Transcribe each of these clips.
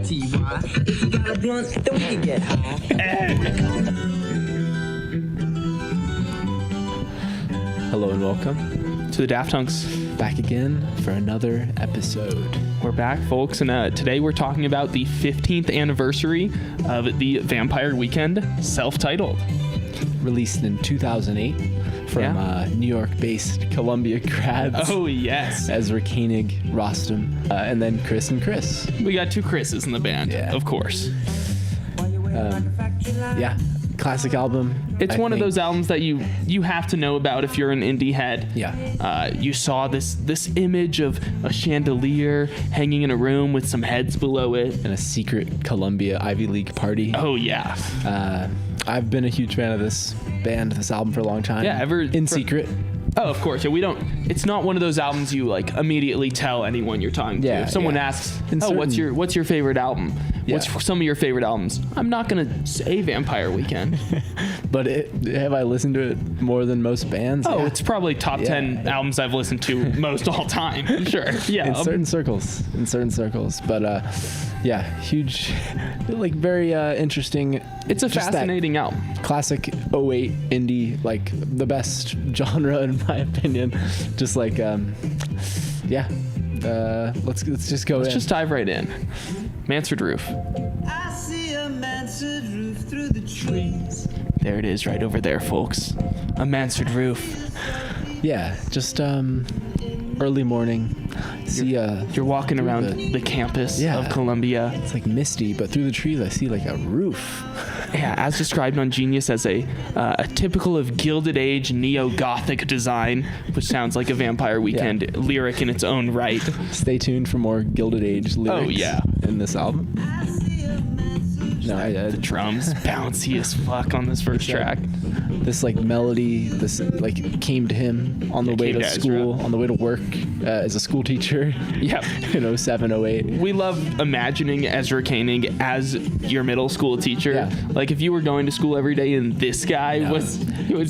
T.Y. If you got a blunt, then we can get high. Hello and welcome to the Daft Hunks. back again for another episode. We're back, folks, and today we're talking about the 15th anniversary of the Vampire Weekend, self-titled. Released in 2008 from New York-based Columbia grads. Oh, yes. Ezra, Koenig, Rostam, and then Chris and Chris. We got two Chris's in the band, of course. Classic album. It's one of those albums that you have to know about if you're an indie head. Yeah. You saw this image of a chandelier hanging in a room with some heads below it. And a secret Columbia Ivy League party. Oh, yeah. I've been a huge fan of this album for a long time. Yeah, in secret. Oh, of course. Yeah, it's not one of those albums you like immediately tell anyone you're talking to. If someone asks, what's your favorite album? Yeah. What's some of your favorite albums? I'm not going to say Vampire Weekend. But have I listened to it more than most bands? Oh, it's probably top 10 albums I've listened to most all time. Sure. Yeah. In certain circles. But huge, like very interesting. It's a fascinating album. Classic 08 indie, like the best genre in my opinion. Just like, let's just go in. Let's just dive right in. Mansard Roof. I see a Mansard Roof through the trees. There it is right over there, folks. A Mansard Roof. Yeah, just early morning. You're walking around the campus of Columbia. It's like misty, but through the trees I see like a roof. Yeah, as described on Genius as a typical of Gilded Age neo-Gothic design, which sounds like a Vampire Weekend lyric in its own right. Stay tuned for more Gilded Age lyrics in this album. The drums bouncy as fuck on this first track. This like melody, this like came to him on the way to school, on the way to work as a school teacher. Yep. In 07, 08. We love imagining Ezra Koenig as your middle school teacher. Yeah. Like if you were going to school every day and this guy was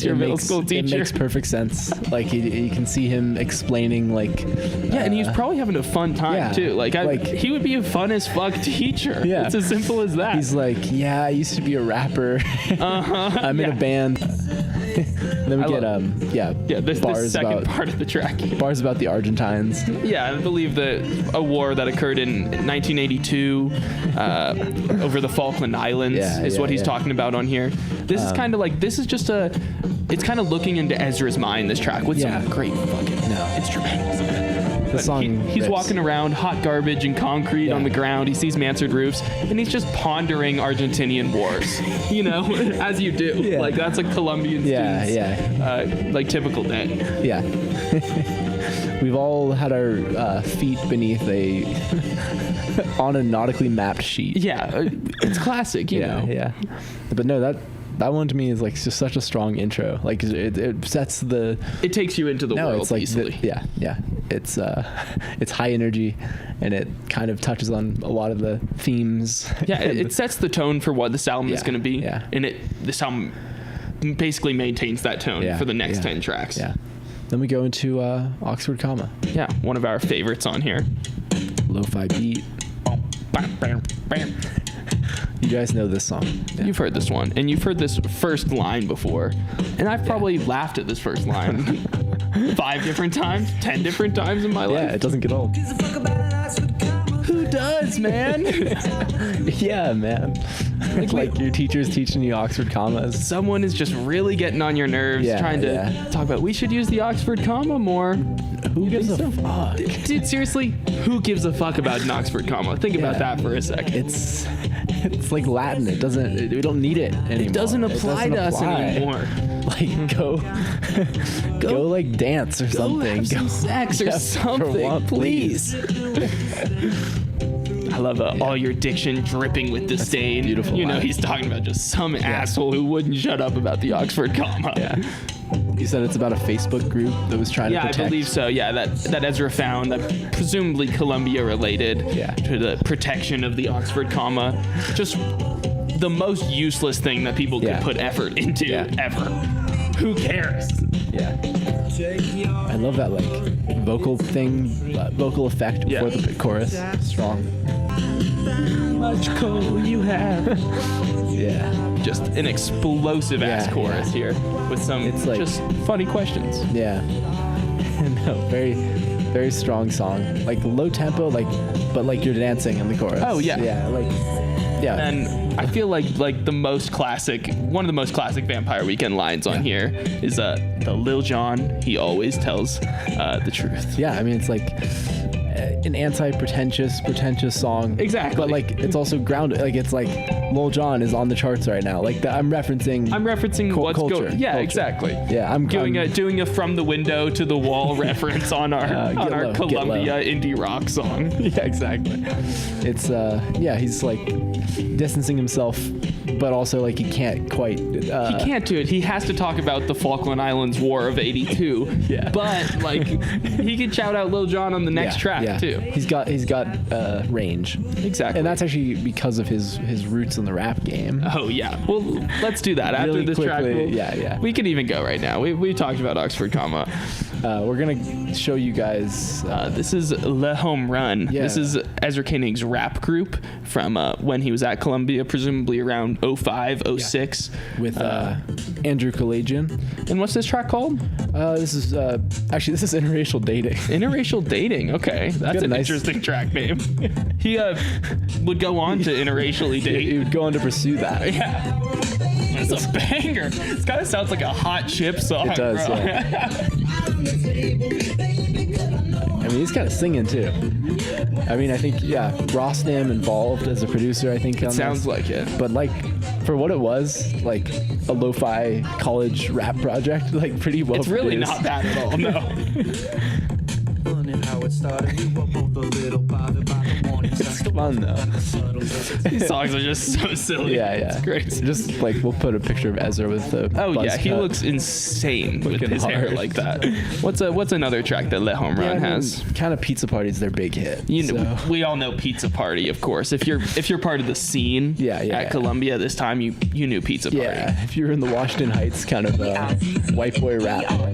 your middle school teacher. It makes perfect sense. Like you can see him explaining like. And he's probably having a fun time too. Like he would be a fun as fuck teacher. Yeah. It's as simple as that. He's like, I used to be a rapper. I'm in a band. Then we this second part of the track. Bars about the Argentines. Yeah, I believe a war that occurred in 1982 over the Falkland Islands is what he's talking about on here. This is kind of like, it's kind of looking into Ezra's mind, this track, with some great fucking instrumentals. He's walking around, hot garbage and concrete on the ground. He sees Mansard Roofs, and he's just pondering Argentinian wars. As you do. Yeah. Like that's a Colombian student's like typical day. Yeah. We've all had our feet beneath on a nautically mapped sheet. Yeah, it's classic, you know. Yeah. But no, that one to me is like just such a strong intro. Like it sets the. It takes you into the world. It's like easily. It's high energy, and it kind of touches on a lot of the themes. Yeah, it sets the tone for what this album is going to be. Yeah. And this album basically maintains that tone for the next 10 tracks. Yeah. Then we go into Oxford Comma. Yeah, one of our favorites on here. Lo-fi beat. You guys know this song. Yeah. You've heard this one, and you've heard this first line before, and I've probably laughed at this first line 5 different times, 10 different times in my life. Yeah, it doesn't get old. Who does, man? Yeah, man. Like your teacher's teaching you Oxford commas. Someone is just really getting on your nerves, trying to talk about, we should use the Oxford comma more. Who gives a fuck? Dude, seriously, who gives a fuck about an Oxford comma? Think about that for a second. It's like Latin. We don't need it anymore. It doesn't apply to us anymore. Like go like dance or something. Have some sex or something, please. I love all your diction dripping with disdain. That's beautiful. He's talking about just some asshole who wouldn't shut up about the Oxford comma. Yeah. You said it's about a Facebook group that was trying to protect. Yeah, I believe so. Yeah, that Ezra found, that presumably Columbia related to the protection of the Oxford comma. Just the most useless thing that people could put effort into ever. Who cares? Yeah. I love that vocal effect before the chorus. Strong. much coal you have. Yeah. Just an explosive ass Yeah, chorus here with some It's like- just funny questions. Yeah. No, very, very strong song. Like low tempo, like, but like you're dancing in the chorus. Oh, yeah. Yeah. Like, yeah. And I feel like one of the most classic Vampire Weekend lines on here is the Lil Jon, he always tells the truth. Yeah. I mean, it's like an pretentious song. Exactly. But like, it's also grounded. Like, it's like Lil Jon is on the charts right now. Like, I'm referencing what's culture. going. Yeah, Culture. exactly. Yeah. I'm doing a from the window to the wall reference on our low, get Columbia low. indie rock song. Yeah, exactly. It's he's like distancing himself, but also like he can't quite. He can't do it. He has to talk about the Falkland Islands War of '82. Yeah. But like, he could shout out Lil Jon on the next track too. He's got range. Exactly. And that's actually because of his roots in the rap game. Oh yeah. Well, let's do that after Really this track. quickly, yeah. We can even go right now. We talked about Oxford Comma. We're gonna show you guys. This is Le Home Run. Yeah. This is Ezra Koenig's rap group from when he was at Columbia, presumably around 05, 06. With Andrew Kalajian. And what's this track called? This is interracial dating. Interracial Dating. Okay, that's Got a an nice- interesting track name. He would go on to interracially He date. would go on to pursue that. Yeah. It's a banger. This kind of sounds like a Hot Chip song. It does, bro. yeah. I mean, he's kind of singing too. I mean, I think Rostam involved as a producer. I think It sounds like it. But like, for what it was, like a lo-fi college rap project, like pretty well. It's really produced. not bad at all. No. It's fun though. These songs are just so silly. Yeah. It's great. Just like we'll put a picture of Ezra with the. Oh buzz yeah, he cut. looks insane with Looking his hair hard. like that. What's another track that Let Home Run has? Kind of Pizza Party's their big hit. You know, so. we all know Pizza Party, of course. If you're part of the scene at Columbia this time, you knew Pizza Party. Yeah, if you're in the Washington Heights kind of white boy rap. Yeah.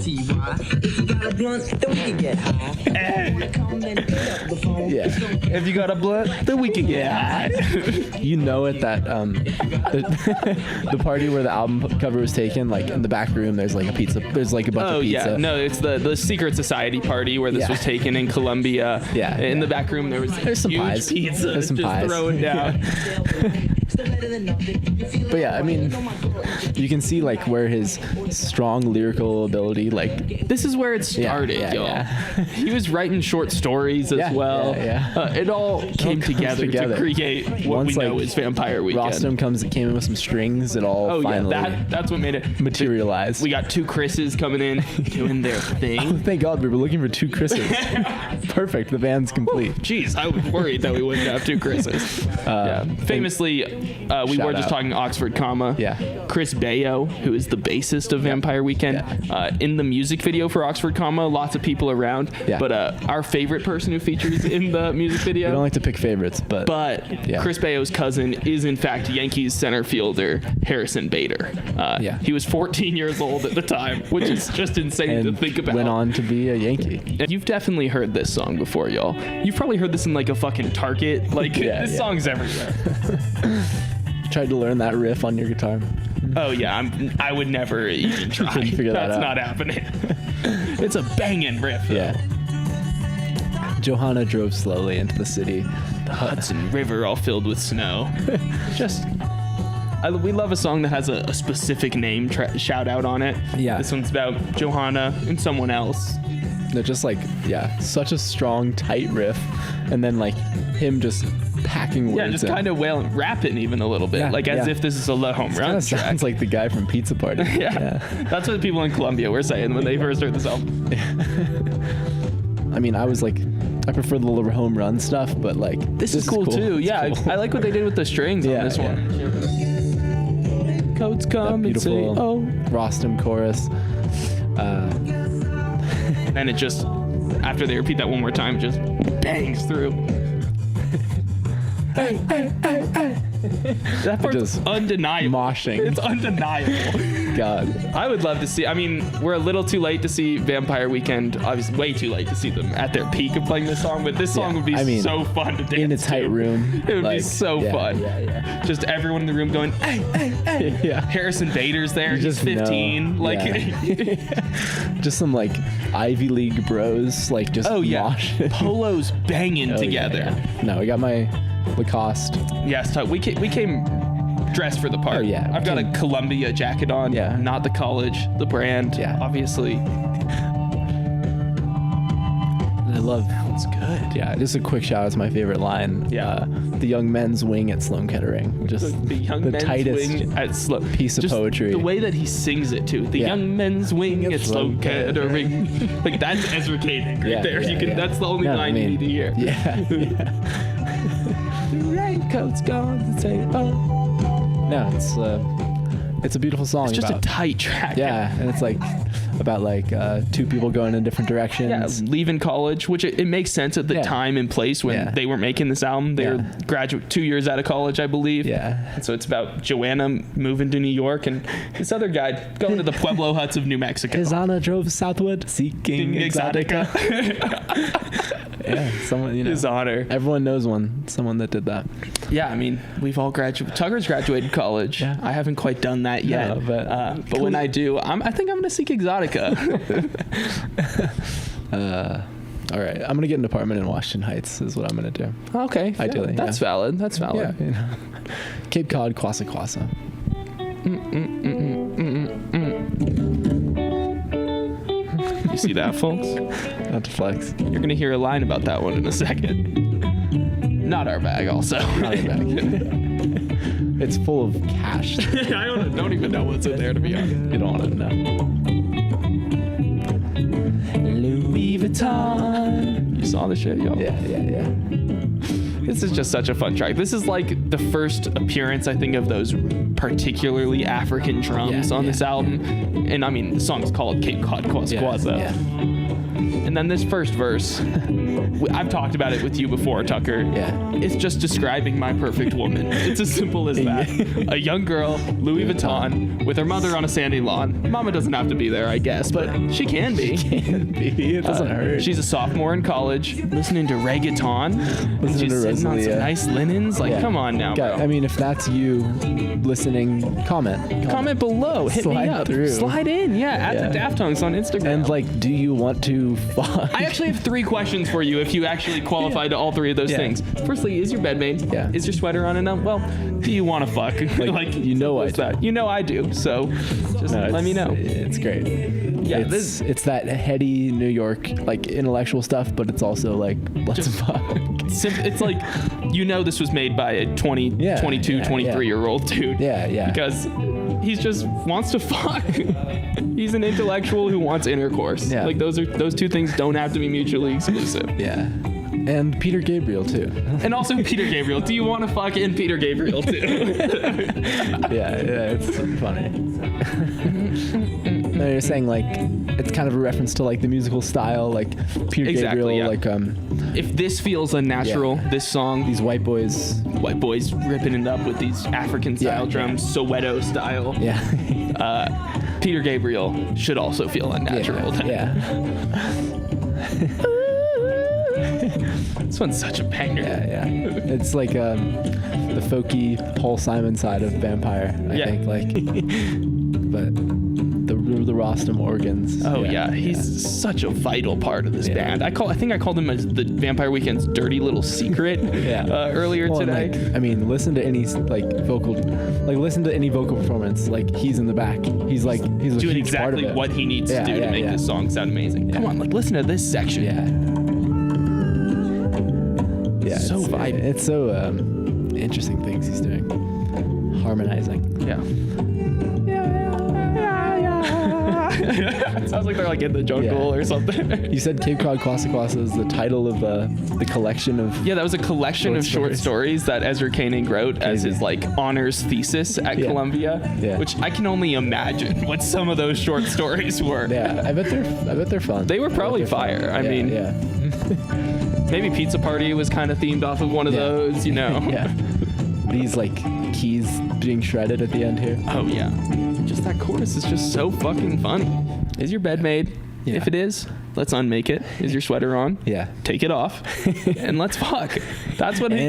If you got a blunt, then we can get high. You know at that the party where the album cover was taken, like in the back room there's like a pizza, there's like a bunch Oh of pizza. yeah, no, it's the secret society party where this Yeah. was taken in Columbia. Yeah, In yeah. the back room there was Some huge pies. pizza There's some just pies. throwing down. But yeah, I mean, you can see like where his strong lyrical ability, like This is where it started, yeah, y'all. yeah. He was writing short stories as Yeah, well. yeah. It all came comes together to together. create what Once, we know like, is Vampire Weekend. Rostam came in with some strings, it all Oh finally yeah, that's what made it materialized. We got two Chris's coming in doing their thing. Thank God we were looking for two Chris's. Perfect, the band's complete. Jeez, I was worried that we wouldn't have two Chris's. Famously, we shout were just out. talking Oxford Comma. Yeah. Chris Bayo, who is the bassist of Vampire Weekend, in the music video for Oxford Comma, lots of people around. Yeah. But our favorite person who features in the music video. We don't like to pick favorites, but yeah. Chris Bayo's cousin is in fact Yankees center fielder Harrison Bader. He was 14 years old at the time, which is just insane to and think about. went on to be a Yankee. You've definitely heard this song before, y'all. You've probably heard this in like a fucking Target. Like this song's everywhere. Tried to learn that riff on your guitar. Oh yeah, I would never even try. Couldn't figure that That's out. not happening. It's a banging riff. Though. Yeah. Johanna drove slowly into the city. The Hudson River all filled with snow. We love a song that has a specific name shout out on it. Yeah. This one's about Johanna and someone else. They're just like, such a strong, tight riff. And then like him just packing words. Yeah, just in. kind of rapping even a little bit, Yeah, like as yeah. if this is a Le Home Kind Run of track. sounds like the guy from Pizza Party. Yeah. That's what the people in Columbia were saying when they first heard this album. I mean, I was like, I prefer the little home run stuff, but like This is cool too. It's Yeah, cool. I like what they did with the strings on this one. Coats come and say, beautiful oh. Rostam chorus. And it just, after they repeat that one more time, it just bangs through. Hey, hey, hey, hey. That part's Just undeniable. moshing. It's undeniable. God. I would love to see. I mean, we're a little too late to see Vampire Weekend. Obviously, way too late to see them at their peak of playing this song. But this song would be so fun to dance in a tight to. room. It would be so fun. Yeah. Just everyone in the room going, hey, hey, hey. Yeah. Harrison Bader's there. You He's just 15. know. Like, Just some like Ivy League bros, like just mosh. Polos banging together. Yeah. No, I got my Lacoste. Yes, we came dressed for the part. Oh, yeah. I've got a Columbia jacket on. Yeah. Not the college, the brand. Yeah. Obviously. And I love. Sounds good. Yeah, just a quick shout out to my favorite line. Yeah. The young men's wing at Sloan Kettering. Just The young the men's tightest wing at Sloan. piece of Just poetry. The way that he sings it too. The young men's wing at Sloan Kettering. Like that's Ezra Koenig right there. You can. That's the only line you need to hear. Yeah. The raincoat's gone to say, oh. No, it's a beautiful song. It's just a tight track. Yeah, and it's like about like two people going in different directions. Yeah, leaving college, which it makes sense at the time and place when they were making this album. They were 2 years out of college, I believe. Yeah. And so it's about Joanna moving to New York and this other guy going to the Pueblo huts of New Mexico. His Honor drove southward seeking exotica. Yeah, someone, His Honor. Everyone knows someone that did that. Yeah, I mean, we've all graduated. Tucker's graduated college. Yeah. I haven't quite done that yet. No, but when I do, I think I'm going to seek exotica. All right, I'm gonna get an apartment in Washington Heights. Is what I'm gonna do. Okay, Ideally, that's valid. That's valid. Yeah, you know. Cape Cod, Kwassa. You see that, folks? Not to flex. You're gonna hear a line about that one in a second. Not our bag, also. Not a bag. It's full of cash. I don't even know what's in there, to be honest. You don't want to know. Louis Vuitton. You saw the shit, yo. Yeah. This is just such a fun track. This is like the first appearance, I think, of those particularly African drums on this album. And I mean, the song's called Cape Cod Kwassa. Yeah. And then this first verse, I've talked about it with you before, Tucker. Yeah. It's just describing my perfect woman. It's as simple as that. A young girl, Louis Vuitton, with her mother on a sandy lawn. Mama doesn't have to be there, I guess, but she can be. It doesn't hurt. She's a sophomore in college, listening to reggaeton. Listening She's to sitting on some Rosalia. nice linens. Like, come on now, bro. I mean, if that's you listening, comment below. Hit me Slide up. through. Slide in. Yeah, at the Daft Hunks on Instagram. And like, do you want to fuck? I actually have 3 questions for you if you actually qualify to all 3 of those things. Firstly, is your bed made? Yeah. Is your sweater on enough? Well, do you want to fuck? Like you know I do. that. You know I do. So just let me know. It's great. Yeah, it's that heady New York like intellectual stuff, but it's also like let's fuck. It's like, this was made by a 22, 23-year-old dude. Yeah. Because he just wants to fuck. He's an intellectual who wants intercourse. Yeah. Like those 2 things don't have to be mutually exclusive. Yeah. And Peter Gabriel too. And also Peter Gabriel. Do you want to fuck in Peter Gabriel too? yeah, it's funny. No, you're saying like it's kind of a reference to like the musical style, like Peter Gabriel, like if this feels unnatural, this song, these white boys ripping it up with these African style drums, Soweto style. Yeah. Peter Gabriel should also feel unnatural. Yeah. This one's such a banger. Yeah. It's like the folky Paul Simon side of Vampire, I think. Like, but the Rostam organs. Oh yeah, he's such a vital part of this band. I think I called him as the Vampire Weekend's dirty little secret. Earlier today. Like, I mean, listen to any listen to any vocal performance. Like he's in the back. He's doing exactly what he needs to do to make this song sound amazing. Yeah. Come on, listen to this section. Yeah, so vibey. It's so interesting things he's doing. Harmonizing. Yeah. It sounds like they're like in the jungle or something. You said Cape Cod Kwassa is the title of the collection of. Yeah, that was a collection of short stories that Ezra Koenig wrote as his like honors thesis at Columbia. Which I can only imagine what some of those short stories were. Yeah, I bet they're fun. They were probably fire. I mean, maybe Pizza Party was kind of themed off of one of those, Yeah. these like keys being shredded at the end here. Oh yeah, just that chorus is just so fucking funny. Is your bed made? Yeah. If it is, let's unmake it. Is your sweater on? Yeah. Take it off, and let's fuck. That's what he's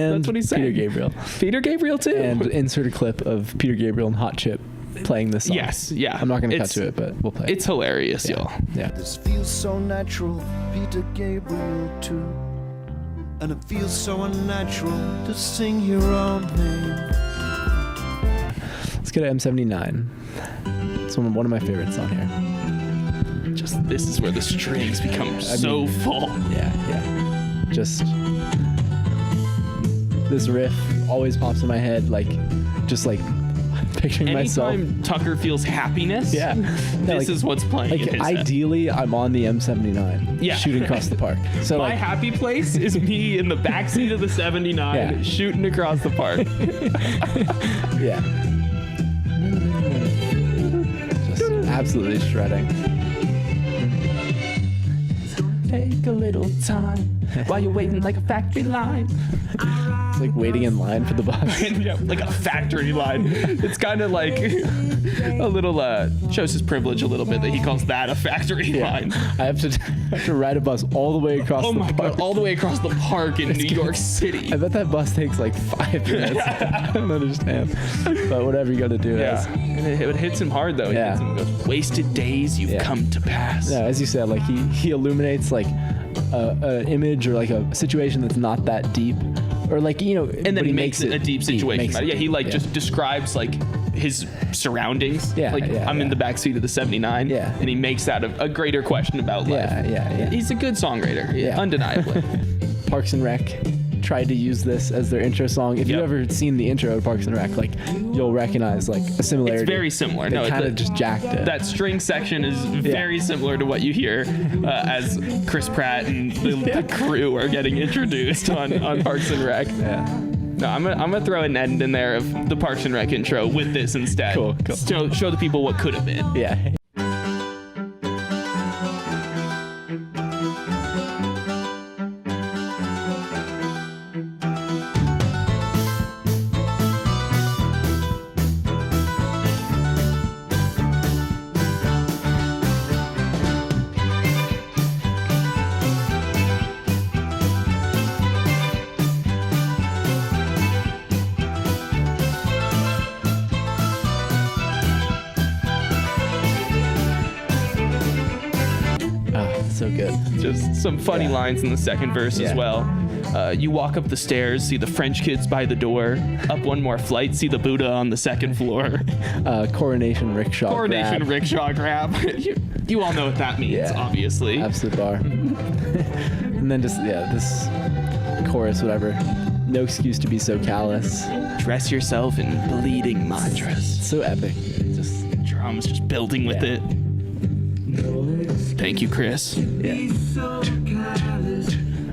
saying. Peter Gabriel. Peter Gabriel too. And insert a clip of Peter Gabriel and Hot Chip playing this song. Yes, yeah. I'm not going to cut to it, but we'll play it. It's hilarious, y'all. Yeah. This feels so natural, Peter Gabriel too. And it feels so unnatural to sing your own name. Let's go to M79. It's one of my favorites on here. Just this is where the strings become so full. Yeah. Just this riff always pops in my head, like just like picturing myself. Anytime Tucker feels happiness, Yeah. this is what's playing in Like his head. ideally, I'm on the M79, Yeah. shooting across the park. So My like, happy place is me in the backseat of the 79 Yeah. shooting across the park. yeah, just absolutely shredding. Take a little time while you're waiting like a factory line. It's like waiting in line for the bus. Yeah, like a factory line. It's kind of like a little shows his privilege a little bit that he calls that a factory line. I have to ride a bus all the way across Oh the my park. god, all the way across the park in New York City. I bet that bus takes like 5 minutes. I don't understand. But whatever you got to do. Yeah, and it hits him hard though. Yeah. He goes, wasted days you've Yeah. come to pass. Yeah, as you said, like he illuminates like an image or like a situation that's not that deep, or like And then but he makes it a deep situation. makes About it. it Yeah, he like deep, just describes like his surroundings. Yeah, like yeah, I'm in yeah. the backseat of the 79. Yeah. And he makes that a greater question about life. Yeah. He's a good songwriter. Yeah. Undeniably. Parks and Rec tried to use this as their intro song. If you've Yep. ever seen the intro to Parks and Rec, like you'll recognize like a similarity. It's very similar. They No, kind of just jacked it. That string section is very similar to what you hear as Chris Pratt and the crew are getting introduced on Parks and Rec. Yeah. No, I'm gonna throw an end in there of the Parks and Rec intro with this instead. Cool. Show the people what could have been. Yeah. So good. Just some funny Yeah. lines in the second verse as Yeah. well. You walk up the stairs, see the French kids by the door. Up one more flight, see the Buddha on the second floor. Coronation rickshaw. Coronation grab. rickshaw grab. You all know what that means, Yeah. obviously. Absolute bar. And then just this chorus, whatever. No excuse to be so callous. Dress yourself in bleeding mattress. It's so epic. It just Drums just building with Yeah. it. Thank you, Chris. yeah.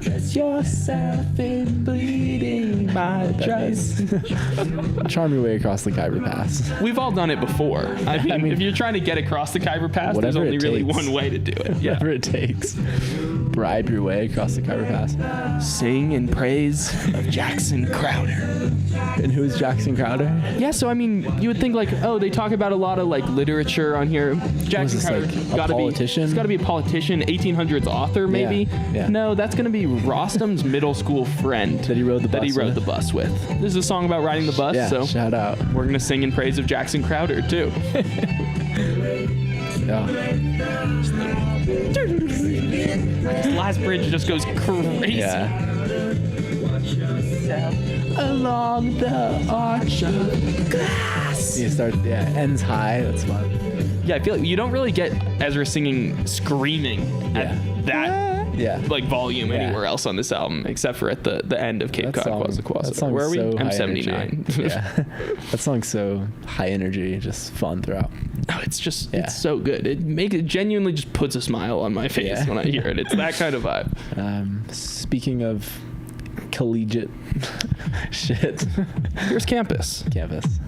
Dress yourself in bleeding mattress. Charm your way across the Khyber Pass. We've all done it before. I mean, if you're trying to get across the Khyber Pass, there's Whatever only it really takes. one way to do it. Yeah. Whatever it takes. Bribe your way across the Khyber Pass. Sing in praise of Jackson Crowder. And who is Jackson Crowder? Yeah, so I mean, you would think like, oh, they talk about a lot of like literature on here. Jackson this, Crowder, like, a gotta politician? He's got to be a politician, 1800s author maybe. Yeah. No, that's gonna be Rostam's middle school friend That he rode the bus with. bus with. This is a song about riding the bus, Yeah, so shout out. we're gonna sing in praise of Jackson Crowder too. Yeah. This last bridge just goes crazy. Yeah. Along the arch of glass. You start, ends high. That's fun. Yeah, I feel like you don't really get Ezra singing screaming at that Yeah. like volume Yeah. anywhere else on this album except for at the end of Cape That Cod, song- Kwassa. that song's Where are we? so high M79. energy. Yeah. That song's so high energy, just fun throughout. Oh, it's just Yeah. it's so good. It genuinely just puts a smile on my face Yeah. when I hear it. It's that kind of vibe. Speaking of collegiate shit, Here's Campus. campus.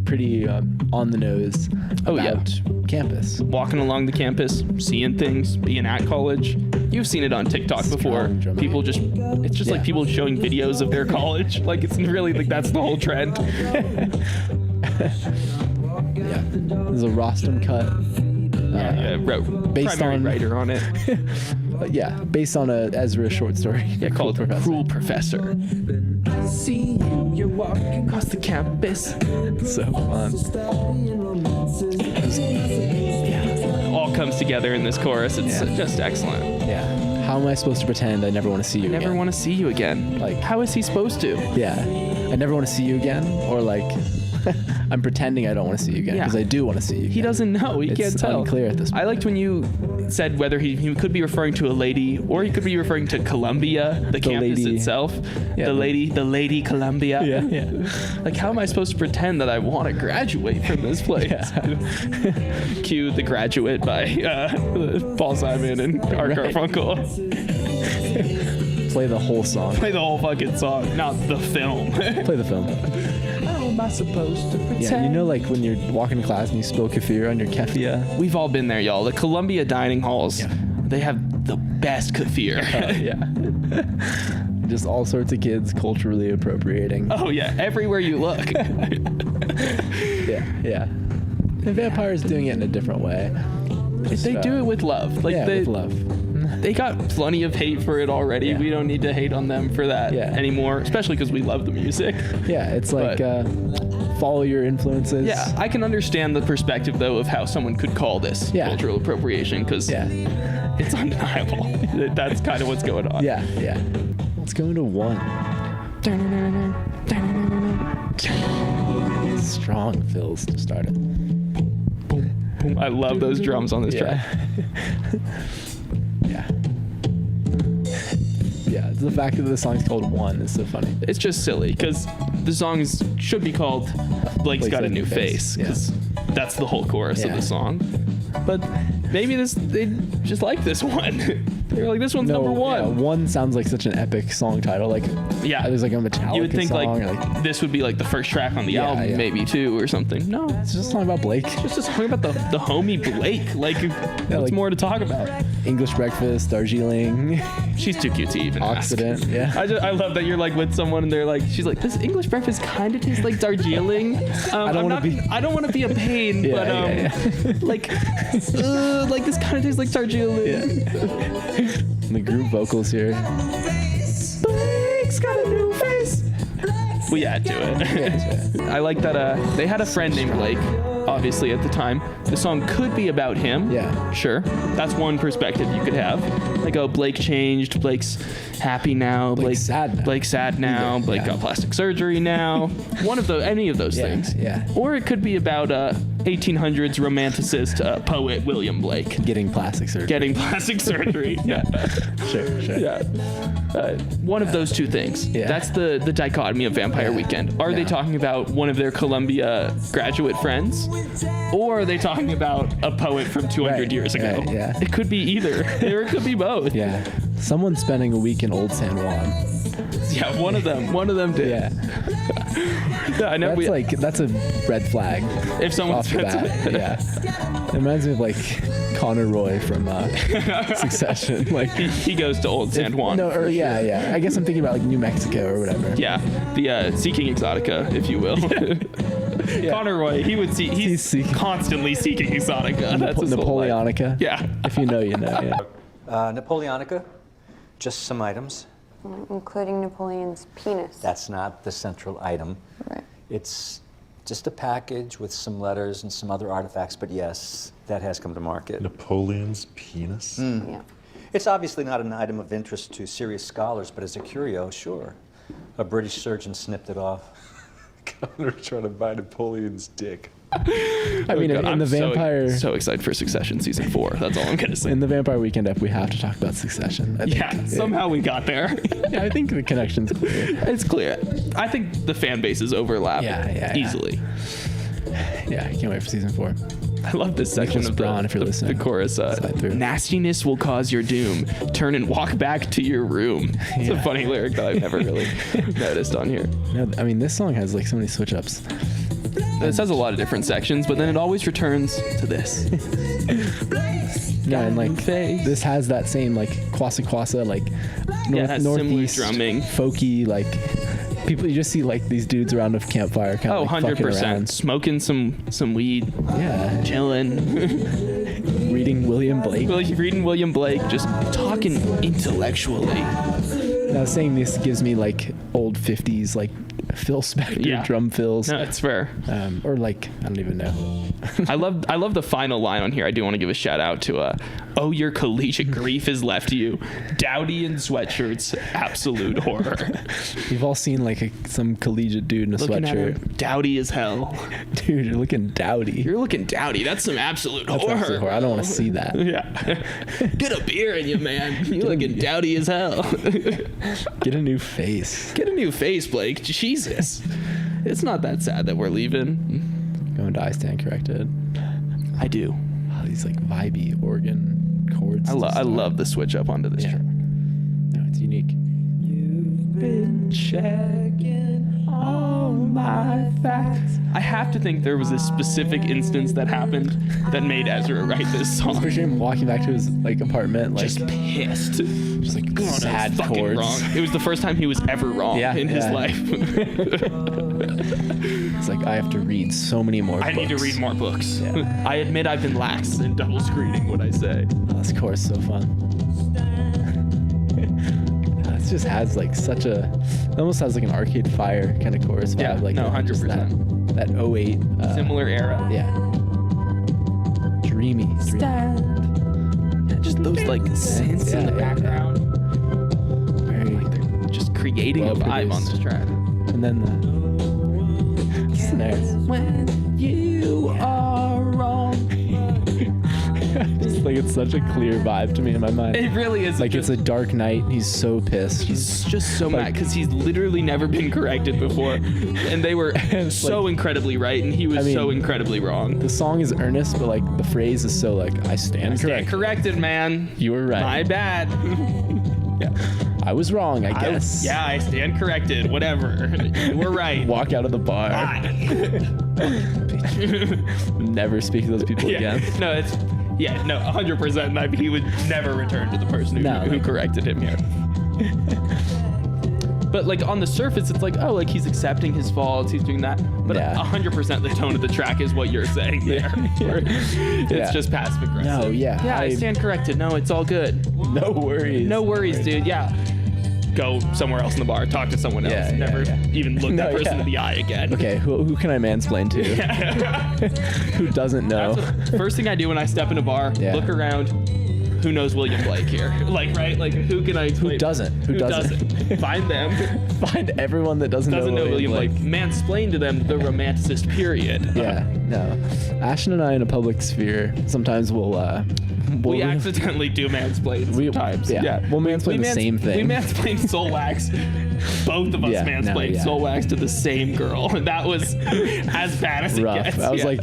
Pretty on the nose Oh, yeah. about campus. Walking along the campus, seeing things, being at college. You've seen it on TikTok before. Strong drumming. People just, it's just like people showing videos of their college. Like it's really like that's the whole trend. Yeah. There's a rostrum cut. Based Primary on writer on it. Based on a Ezra short story. Yeah, called Cruel Professor. See you, you're walking across the campus. So fun. All comes together in this chorus. It's just excellent. Yeah. How am I supposed to pretend I never want to see you again? Never want to see you again. Like- how is he supposed to? Yeah. I never want to see you again, or like I'm pretending I don't want to see you again because I do want to see you again. He doesn't know. He can't tell. It's unclear at this point. I liked when you said whether he could be referring to a lady or he could be referring to Columbia, the campus lady. itself. Yeah, the lady Columbia. Yeah. Like, how am I supposed to pretend that I want to graduate from this place? Cue The Graduate by Paul Simon and Art Garfunkel. Play the whole song. Play the whole fucking song, not the film. Play the film. How am I supposed to pretend? Yeah, you know, like when you're walking to class and you spill kefir on your keffia. We've all been there, y'all. The Columbia dining halls, they have the best kefir. Just all sorts of kids culturally appropriating. Oh yeah, everywhere you look. Yeah. The Vampire's doing it in a different way. They do it with love. Like with love. They got plenty of hate for it already. We don't need to hate on them for that anymore, especially because we love the music. Yeah, it's like follow your influences. Yeah, I can understand the perspective though of how someone could call this cultural appropriation because it's undeniable. That's kind of what's going on. Yeah. Let's go into 1. Strong fills to start it. I love those drums on this track. Yeah, the fact that the song's called 1 is so funny. It's just silly because the songs should be called Blake's Got a New Face because that's the whole chorus of the song. But maybe they just like this one. They're like, this one's number 1. Yeah, 1 sounds like such an epic song title. Like, there's like a Metallica you would think song. Like this would be like the first track on the album, maybe too, or something. No, it's just a song about Blake. It's just a song about the homie Blake. Like, what's more to talk about? English breakfast, Darjeeling. She's too cute to even Occident, ask. I love that you're like with someone and they're like, she's like, this English breakfast kind of tastes like Darjeeling. I don't want to be a pain, but like this kind of tastes like Darjeeling. The group vocals here. Blake's got a new face. We add to it. I like that they had a friend named Blake, obviously, at the time. The song could be about him. Yeah. Sure. That's one perspective you could have. Like, oh, Blake changed. Blake's happy now. Blake's sad now. Blake's sad now. Blake got plastic surgery now. Any of those things. Yeah. Or it could be about 1800s romanticist poet William Blake. Getting plastic surgery. Yeah. Sure. Yeah. One of those two things. Yeah. That's the dichotomy of Vampire Weekend. Are they talking about one of their Columbia graduate friends? Or are they talking about a poet from 200 years ago? Right, yeah. It could be either. Or it could be both. Yeah. Someone's spending a week in Old San Juan. Yeah, one of them did. Yeah. I know that's a red flag. If someone off the bat. Yeah. It reminds me of like Connor Roy from Succession. Like he goes to Old San Juan. No, or yeah. I guess I'm thinking about like New Mexico or whatever. Yeah, the Seeking Exotica, if you will. Yeah. Connor Roy, he's constantly seeking Exotica. That's his Napoleonica. Yeah. If you know, you know. Yeah. Napoleonica, just some items. Including Napoleon's penis. That's not the central item. Right. It's just a package with some letters and some other artifacts, but yes, that has come to market. Napoleon's penis? Yeah. It's obviously not an item of interest to serious scholars, but as a curio, sure. A British surgeon snipped it off. Connor trying to buy Napoleon's dick. I mean, in the Vampire... So excited for Succession Season 4. That's all I'm going to say. In the Vampire Weekend ep, we have to talk about Succession. I think. Somehow we got there. Yeah, I think the connection's clear. It's clear. I think the fan bases overlap easily. Yeah, I can't wait for Season 4. I love this section of Braun, if you're listening. The chorus. Nastiness will cause your doom. Turn and walk back to your room. It's a funny lyric that I've never really noticed on here. No, I mean, this song has like so many switch ups. This has a lot of different sections, but then it always returns to this. No, and like face. this has that same like Kwassa, like Yeah, it has similar northeast drumming. folky, like people. You just see like these dudes around a campfire, kind of Oh, like fucking 100%. around. Smoking some weed, Yeah, chilling. reading William Blake. Reading William Blake, just talking intellectually. I was saying this gives me like old 50s like Phil Spector Yeah. drum fills. No, it's fair. Or like I don't even know. I love the final line on here. I do want to give a shout out to oh, your collegiate grief has left you, dowdy in sweatshirts, absolute horror. We've all seen like some collegiate dude in a Looking at sweatshirt. him, dowdy as hell. Dude, you're looking dowdy. You're looking dowdy. That's some absolute That's horror. absolute horror. I don't want to see that. Yeah. Get a beer in you, man. You're looking dowdy as hell. Get a new face. Get a new face, Blake. Jesus. It's not that sad that we're leaving. Going to I stand corrected. I do. Oh, these like vibey organ chords. I love the switch up onto this Yeah. track. No, it's unique. You've been checking all my facts. I have to think there was a specific instance that happened that made Ezra write this song. Especially him walking back to his like apartment, like Just pissed. just like God, I was sad fucking chords. wrong. It was the first time he was ever wrong Yeah, in his yeah. life. It's like I have to read so many more. I need to books. read more books. Yeah. I admit I've been lax in double screening what I say. Oh, this chorus is so fun. This just has like such a. It almost has like an Arcade Fire kind of chorus vibe. Yeah, like no, just 100%. That 08. Similar era. Yeah. Dreamy. Yeah, just those like synths in the Yeah, yeah, background. Very. Just creating Well a vibe on produced. this track. And then the snares. When you are wrong. Just like it's such a clear vibe to me in my mind. It really is. Like it's a dark night. He's so pissed. He's just so mad because he's literally never been corrected before, and they were so like- incredibly right, and he was I mean, so incredibly wrong. The song is earnest, but like the phrase is so like I stand Stand corrected. corrected, man. You were right. My bad. Yeah. I was wrong, I guess. Yeah, I stand corrected. Whatever. You were right. Walk out of the bar. Bye. Never speak to those people Yeah. again. No, it's 100%. He would never return to the person who corrected him here. But like on the surface, it's like, oh, like he's accepting his faults, he's doing that. But Yeah. 100% the tone of the track is what you're saying there. Where it's Yeah. just passive aggressive. No, yeah. Yeah, I stand corrected. No, it's all good. No worries. No worries, dude. Yeah. Go somewhere else in the bar, talk to someone else. Yeah, yeah, Never yeah. even look that No, person yeah. in the eye again. Okay, who can I mansplain to? Who doesn't know? That's what, first thing I do when I step in a bar, Yeah. look around. Who knows William Blake here? Like, right? Like, who can I explain? Who doesn't? Who doesn't? Find them. Find everyone that doesn't Doesn't know William Blake. Blake. Mansplain to them the romanticist period. Yeah, no. Ashton and I in a public sphere sometimes will We accidentally do mansplain sometimes. yeah. We'll mansplain the same thing. We mansplained soul wax. Both of us Yeah, no, mansplained yeah. soul wax to the same girl. And that was as bad as rough. it gets. I was yeah. like,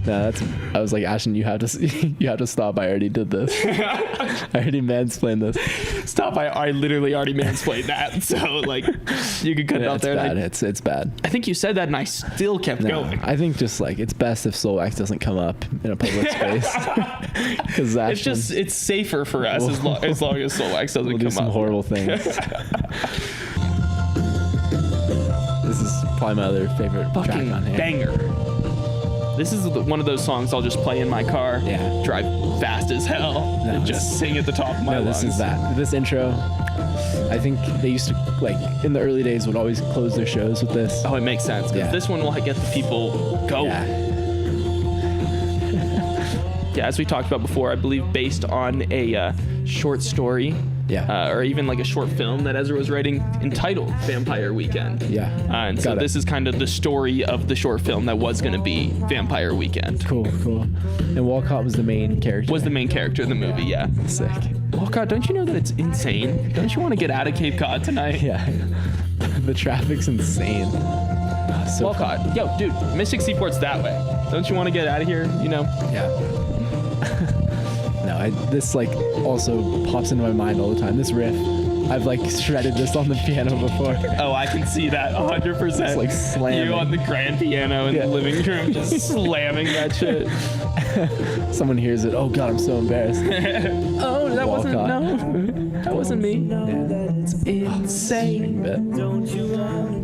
no, I was like, Ashton, you have to stop. I already did this. I already mansplained this. Stop. I literally already mansplained that. So, like, you can cut it out It's there. bad. And It's bad. I think you said that and I still kept No, going. I think just like it's best if soul wax doesn't come up in a public space because It's safer for us as long as soul wax doesn't we'll come do some up. horrible things. This is probably my other favorite track Fucking on here. banger. This is one of those songs I'll just play in my car. Yeah. Drive fast as hell No, and this- just sing at the top of my No, lungs. this is that. This intro, I think they used to like in the early days would always close their shows with this. Oh, it makes sense. 'Cause Yeah. this one will get the people going. Yeah. Yeah, as we talked about before, I believe based on a short story. Yeah. Or even like a short film that Ezra was writing entitled Vampire Weekend. Yeah. And so Got it. this is kind of the story of the short film that was going to be Vampire Weekend. Cool. And Walcott was the main character. Was the main character in the movie, yeah. Sick. Walcott, don't you know that it's insane? Don't you want to get out of Cape Cod tonight? Yeah. The traffic's insane. So Walcott, yo, dude, Mystic Seaport's that way. Don't you want to get out of here? You know? Yeah. No, this like also pops into my mind all the time. This riff, I've like shredded this on the piano before. Oh, I can see that 100%. It's like slamming. You on the grand piano in the living room, just slamming that shit. Someone hears it. Oh God, I'm so embarrassed. Oh, that wasn't Walcott. that wasn't me. It's insane.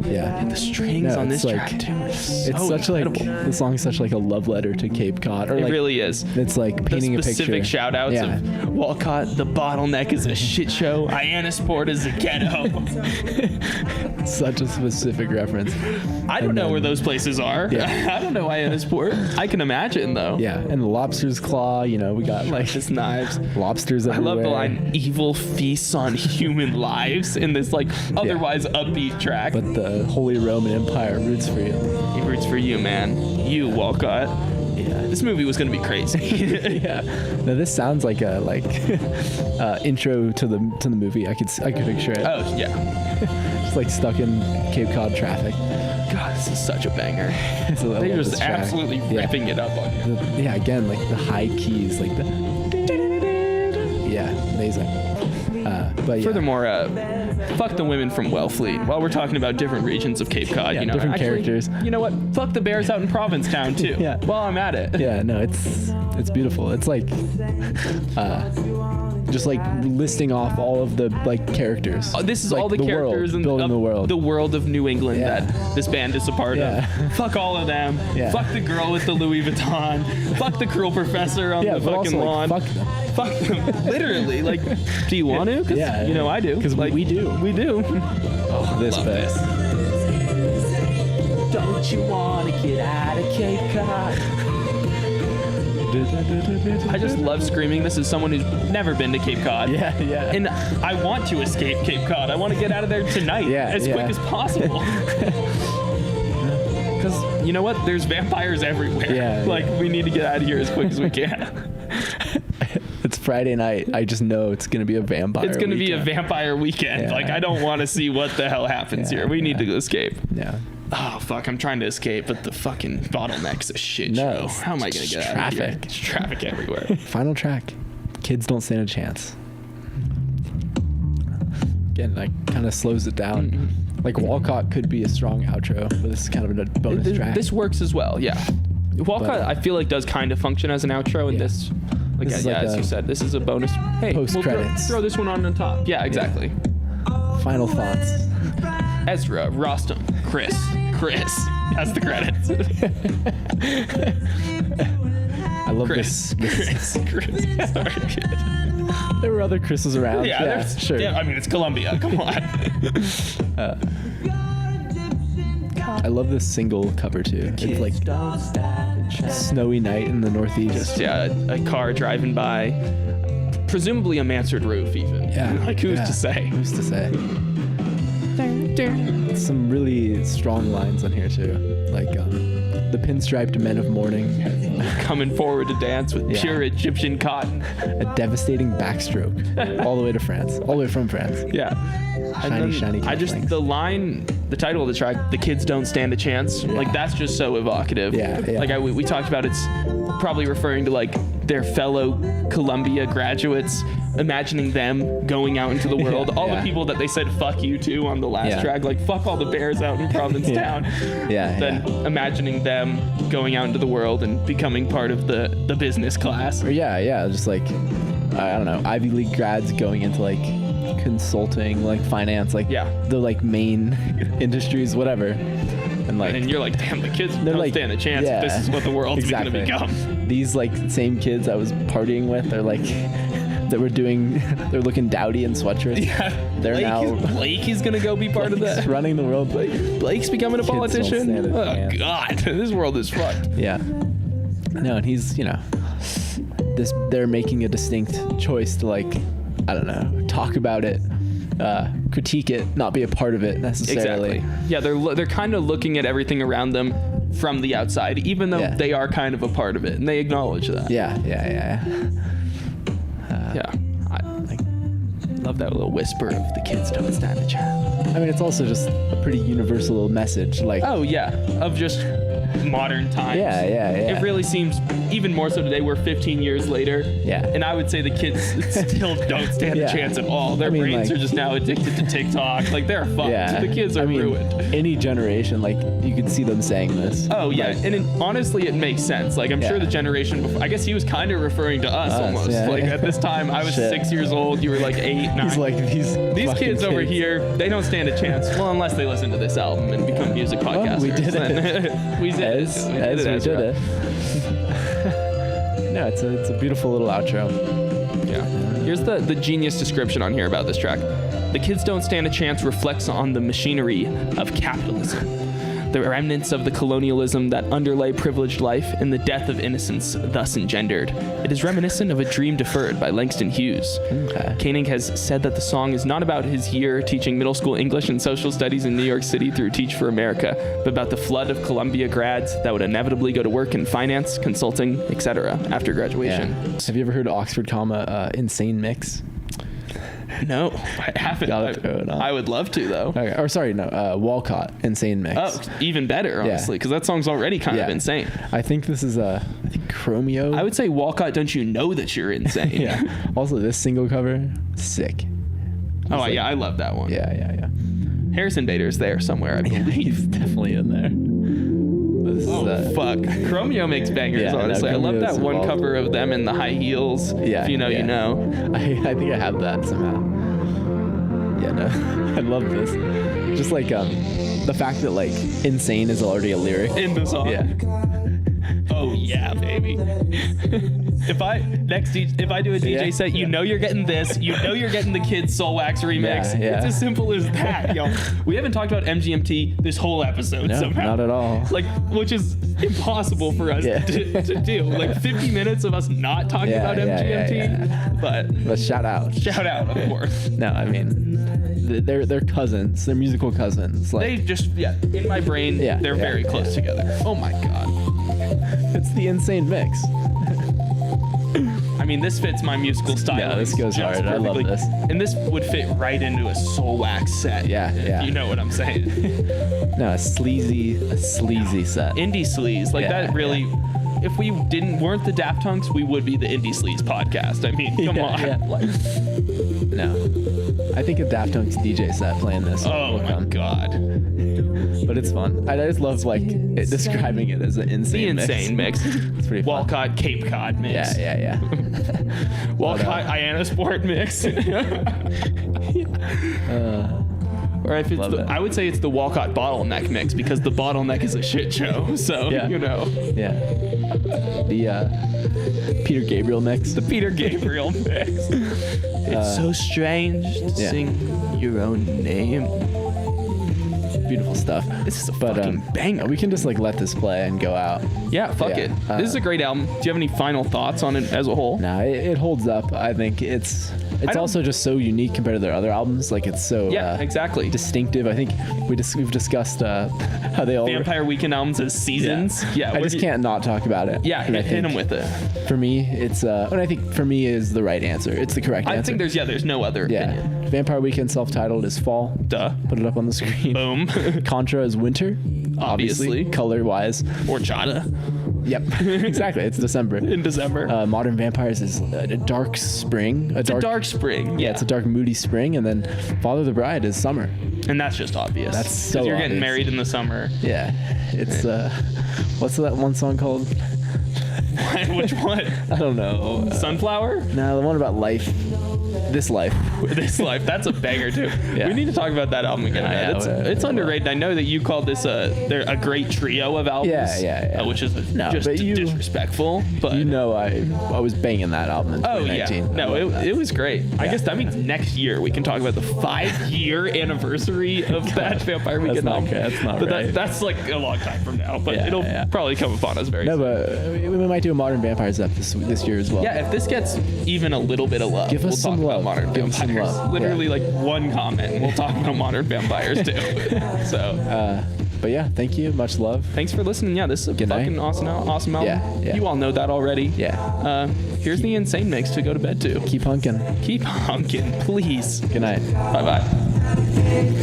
Yeah. The strings No, on this it's track like- too. It's such incredible. like the song's such like a love letter to Cape Cod. Or It like, really is. It's like The painting a specific picture. shout outs Yeah. of Walcott, the bottleneck is a shit show. Iannasport is a ghetto. Such a specific reference. I don't know where those places are. Yeah. I don't know Iannasport. I can imagine though. Yeah, and the lobster's claw. You know, we got like Just knives. lobsters I everywhere. love the line "evil feasts on human lives" in this like otherwise upbeat track. But the Holy Roman Empire roots for you. He roots for you, man. You, Walcott. Yeah, this movie was gonna be crazy. Yeah. No, this sounds like a intro to the movie. I could picture it. Oh yeah. Just like stuck in Cape Cod traffic. God, this is such a banger. So I They're love just this track. absolutely Yeah. ripping it up on you. Yeah, again, like the high keys, like the. Yeah, amazing. But yeah. Furthermore, fuck the women from Wellfleet. While we're talking about different regions of Cape Cod, Yeah, you know, different actually, characters. You know what? Fuck the bears out in Provincetown too. Yeah. While I'm at it. Yeah, no, it's beautiful. It's like, just like listing off all of the like characters. This is like all the characters world, in building the world. The world of New England Yeah. that this band is a part Yeah. of. Fuck all of them. Yeah. Fuck the girl with the Louis Vuitton. Fuck the cruel professor on Yeah, the but fucking also, lawn. like, fuck them. Fuck them. Literally. Like, do you want to? 'Cause, Yeah, you know I do. 'cause like, we do. We do. Oh, this love bit. this. Don't you want to get out of Cape Cod? I just love screaming this as someone who's never been to Cape Cod. Yeah, yeah. And I want to escape Cape Cod. I want to get out of there tonight as quick as possible. Because you know what? There's vampires everywhere. Yeah, Like, we need to get out of here as quick as we can. It's Friday night. I just know it's gonna be a vampire. It's going to be a weekend. vampire weekend. Yeah. Like, I don't want to see what the hell happens Yeah, here. We need yeah. to escape. Yeah. Oh, fuck. I'm trying to escape, but the fucking bottleneck's a shit No, show. it's How am I going to just get out of here? traffic. It's traffic everywhere. Final track. Kids don't stand a chance. Again, like kind of slows it down. Mm-hmm. Like Walcott could be a strong outro, but this is kind of a bonus track. This works as well, yeah. Walcott, But, I feel like, does kind of function as an outro, and Yeah. this, like, This is yeah, like as a you said, this is a bonus. Hey, we'll post-credits. throw this one on the top. Yeah, exactly. Final thoughts. Ezra, Rostam, Chris. That's the credits. I love Chris. this. Chris. Sorry. There were other Chris's around. Yeah, there's, sure. Yeah, I mean, it's Columbia. Come on. I love this single cover too. It's like snowy night in the Northeast. Yeah, a car driving by, presumably a Mansard Roof, even. Yeah. Like, who's yeah. to say? Who's to say? Some really strong lines on here too, like the pinstriped men of mourning, Coming forward to dance with Yeah. pure Egyptian cotton. a devastating backstroke, all the way to France, all the way from France. Yeah. Shiny I just, cufflinks. the line, the title of the track, "The Kids Don't Stand a Chance," like, that's just so evocative. Yeah, yeah. Like, we talked about, it's probably referring to, like, their fellow Columbia graduates, imagining them going out into the world. All yeah. the people that they said fuck you to on the last Yeah. track, like, fuck all the bears out in Provincetown. Yeah, Then imagining them going out into the world and becoming part of the business class. Or yeah, just like I don't know, Ivy League grads going into like consulting, like finance, like Yeah. the like main industries, whatever, and like And you're like, damn, the kids they're don't like, stand a chance yeah, if this is what the world's exactly. going to become. These like same kids I was partying with are like that were doing, they're looking dowdy in sweatshirts. Yeah. They're Blake is going to go be part of Blake's that. running the world. Blake's becoming a Kids don't politician? stand a Oh, chance. God. This world is fucked. Yeah. No, and he's, they're making a distinct choice to like, I don't know, talk about it, critique it, not be a part of it necessarily. Exactly. Yeah, they're kind of looking at everything around them from the outside, even though Yeah. they are kind of a part of it, and they acknowledge that. Yeah. Yeah. I love that little whisper of the kids don't stand a chance. I mean, it's also just a pretty universal message. Like, Oh, yeah. Of just modern times. Yeah. It really seems even more so today. We're 15 years later. Yeah. And I would say the kids still don't stand Yeah. a chance at all. Their I mean, brains like- are just now addicted to TikTok. Like they're fucked. Yeah. The kids are ruined. Any generation, like you could see them saying this. Oh yeah, Like, and honestly, it makes sense. Like I'm Yeah. sure the generation before, I guess he was kind of referring to us almost. yeah. Like at this time, I was Shit. 6 years old. You were like 8, 9. he's like these fucking kids over here, they don't stand a chance. Well, unless they listen to this album and become music podcasters. we did it. Then we did it. As We we did did Ezra. it. No, it's a beautiful little outro. Yeah. Here's the genius description on here about this track. The kids don't stand a chance reflects on the machinery of capitalism, the remnants of the colonialism that underlay privileged life, and the death of innocence thus engendered. It is reminiscent of A Dream Deferred by Langston Hughes. Okay. Koenig has said that the song is not about his year teaching middle school English and social studies in New York City through Teach for America, but about the flood of Columbia grads that would inevitably go to work in finance, consulting, etc. after graduation. Yeah. Have you ever heard Oxford comma Insane Mix? No, I haven't. Gotta throw it on. I would love to though. Okay. Or sorry, no, Walcott Insane Mix. Oh, even better, honestly, because that song's already kind of insane. I think this is I think Chromeo. I would say Walcott, don't you know that you're insane? Yeah. Also, this single cover, sick. Oh, like- yeah, I love that one. Yeah. Harrison Bader's there somewhere, I believe. He's definitely in there. This is, Oh, fuck. Chromeo makes bangers, Yeah, no, honestly. I love Chromeo's that one involved. cover of them in the high heels. Yeah, If you know, yeah. you know. I think I have that somehow. Yeah, no, I love this. Just like the fact that like insane is already a lyric. In the song. Yeah. Oh, yeah, baby. If I do a DJ Yeah. set, you know you're getting this. You know you're getting the Kids Soul Wax remix. Yeah. It's as simple as that, yo. We haven't talked about MGMT this whole episode No, somehow. not at all. Like, which is impossible for us Yeah. to do. Like 50 minutes of us not talking Yeah, about yeah, MGMT. yeah. But But shout out. shout out, of course. No, I mean, they're cousins. They're musical cousins. Like They just, in my brain, Yeah, they're yeah, very close together. Oh my God. it's the insane mix. I mean, this fits my musical style. Yeah, this goes just hard. I love perfectly. this. And this would fit right into a Soul Wax set. Yeah, yeah. If you know what I'm saying. No, a sleazy set. Indie sleaze. Like Yeah, that really, if we weren't the Daft Hunks, we would be the Indie Sleaze podcast. I mean, come on. Yeah. Like, No, I think a Daft Punk's DJ set playing this. oh will my come. God. But it's fun. I just love like describing it as an insane The insane mix. It's pretty fun. Walcott Cape Cod mix. Yeah. Walcott Iana Sport mix. Or if it's Love it. I would say it's the Walcott bottleneck mix because the bottleneck is a shit show. So, Yeah. you know. Yeah. The Peter Gabriel mix. The Peter Gabriel mix. It's so strange to yeah. sing your own name. Beautiful stuff. This is a But fucking banger. we can just like let this play and go out. Yeah, fuck Yeah, it. This is a great album. Do you have any final thoughts on it as a whole? Nah, it holds up. I think it's don't- also just so unique compared to their other albums. Like it's so Yeah, exactly. distinctive. I think we've discussed how they all. Vampire Weekend albums as seasons. Yeah, I just can't not talk about it. Yeah, And I hit think them with it. For me, it's and I think for me is the right answer. It's the correct I answer. think there's no other yeah. opinion. Vampire Weekend self-titled is fall. Duh. Put it up on the screen. Boom. Contra is winter. Obviously. Color-wise. Horchata Yep. Exactly. It's December. in December. Modern Vampires is a dark spring. It's a dark spring. Yeah, it's a dark, moody spring, and then Father of the Bride is summer. And that's just obvious. That's 'Cause so you're getting obvious. married in the summer. Yeah, it's what's that one song called? Which one? I don't know. Sunflower? No, the one about life. This life. This life. That's a banger too. Yeah. We need to talk about that album again. Yeah, man. yeah, It's underrated. I know that you called this a great trio of albums. Yeah. Which is No, just but you- disrespectful. But You know, I was banging that album in oh 2019. yeah, no, I love that. it was great. I guess that means next year we can talk about the 5-year anniversary of that Vampire Weekend not album. good. That's not but right. that's like a long time from now. But Yeah, it'll yeah. probably come upon us very No, soon. but we might do a Modern Vampires up this year as well. Yeah, if this gets even a little bit of love, Give us we'll some talk love. about Modern Give us some Vampires. love. Literally Yeah. like one comment, and we'll talk about Modern Vampires too. So But yeah, thank you. Much love. thanks for listening. Yeah, this is a Good night. fucking awesome album. Yeah. You all know that already. Yeah. Here's the insane mix to go to bed to. Keep hunking. Keep honking, please. Good night. Bye bye.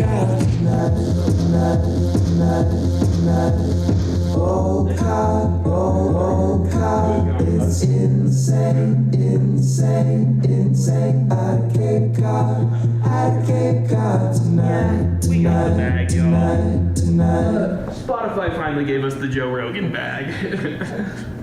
Oh, Walcott, Walcott, it's insane, insane, insane. At Cape Cod tonight, We got the tonight, bag, y'all. tonight, tonight. Spotify finally gave us the Joe Rogan bag.